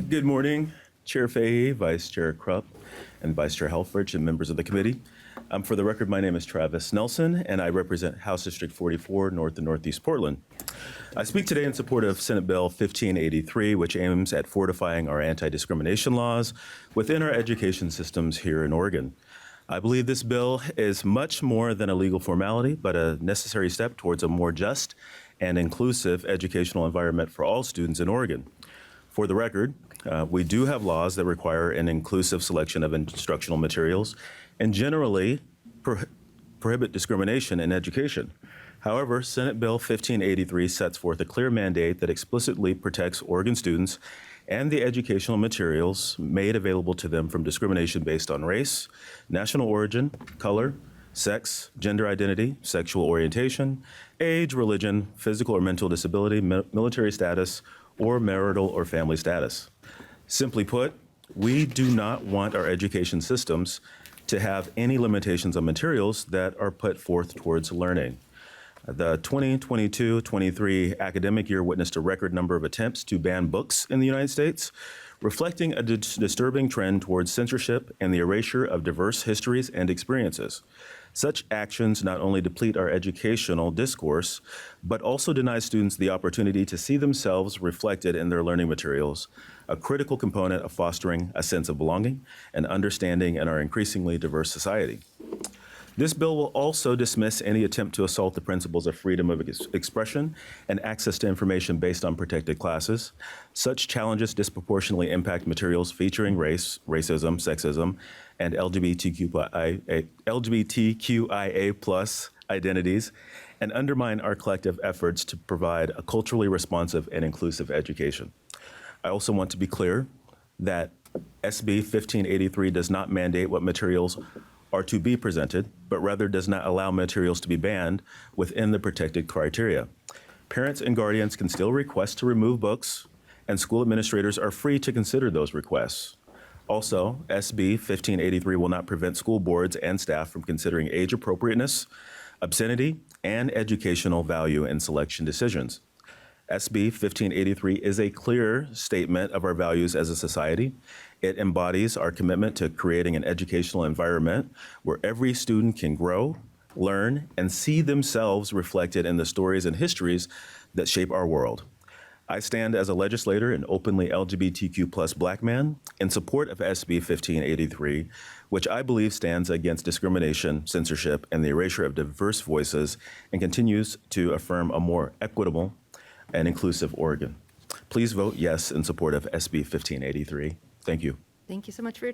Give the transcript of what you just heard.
Good morning, Chair Fahey, Vice Chair Krupp, and Vice Chair Helfrich, and members of the committee. For the record, my name is Travis Nelson, and I represent House District 44, North and Northeast Portland. I speak today in support of Senate Bill 1583, which aims at fortifying our anti-discrimination laws within our education systems here in Oregon. I believe this bill is much more than a legal formality, but a necessary step towards a more just and inclusive educational environment for all students in Oregon. For the record, we do have laws that require an inclusive selection of instructional materials and generally prohibit discrimination in education. However, Senate Bill 1583 sets forth a clear mandate that explicitly protects Oregon students and the educational materials made available to them from discrimination based on race, national origin, color, sex, gender identity, sexual orientation, age, religion, physical or mental disability, military status, or marital or family status. Simply put, we do not want our education systems to have any limitations on materials that are put forth towards learning. The 2022-23 academic year witnessed a record number of attempts to ban books in the United States, reflecting a disturbing trend towards censorship and the erasure of diverse histories and experiences. Such actions not only deplete our educational discourse, but also deny students the opportunity to see themselves reflected in their learning materials, a critical component of fostering a sense of belonging and understanding in our increasingly diverse society. This bill will also dismiss any attempt to assault the principles of freedom of expression and access to information based on protected classes. Such challenges disproportionately impact materials featuring race, racism, sexism, and LGBTQIA plus identities, and undermine our collective efforts to provide a culturally responsive and inclusive education. I also want to be clear that SB 1583 does not mandate what materials are to be presented, but rather does not allow materials to be banned within the protected criteria. Parents and guardians can still request to remove books, and school administrators are free to consider those requests. Also, SB 1583 will not prevent school boards and staff from considering age appropriateness, obscenity, and educational value in selection decisions. SB 1583 is a clear statement of our values as a society. It embodies our commitment to creating an educational environment where every student can grow, learn, and see themselves reflected in the stories and histories that shape our world. I stand as a legislator and openly LGBTQ plus Black man in support of SB 1583, which I believe stands against discrimination, censorship, and the erasure of diverse voices, and continues to affirm a more equitable and inclusive Oregon. Please vote yes in support of SB 1583. Thank you. Thank you so much for your time.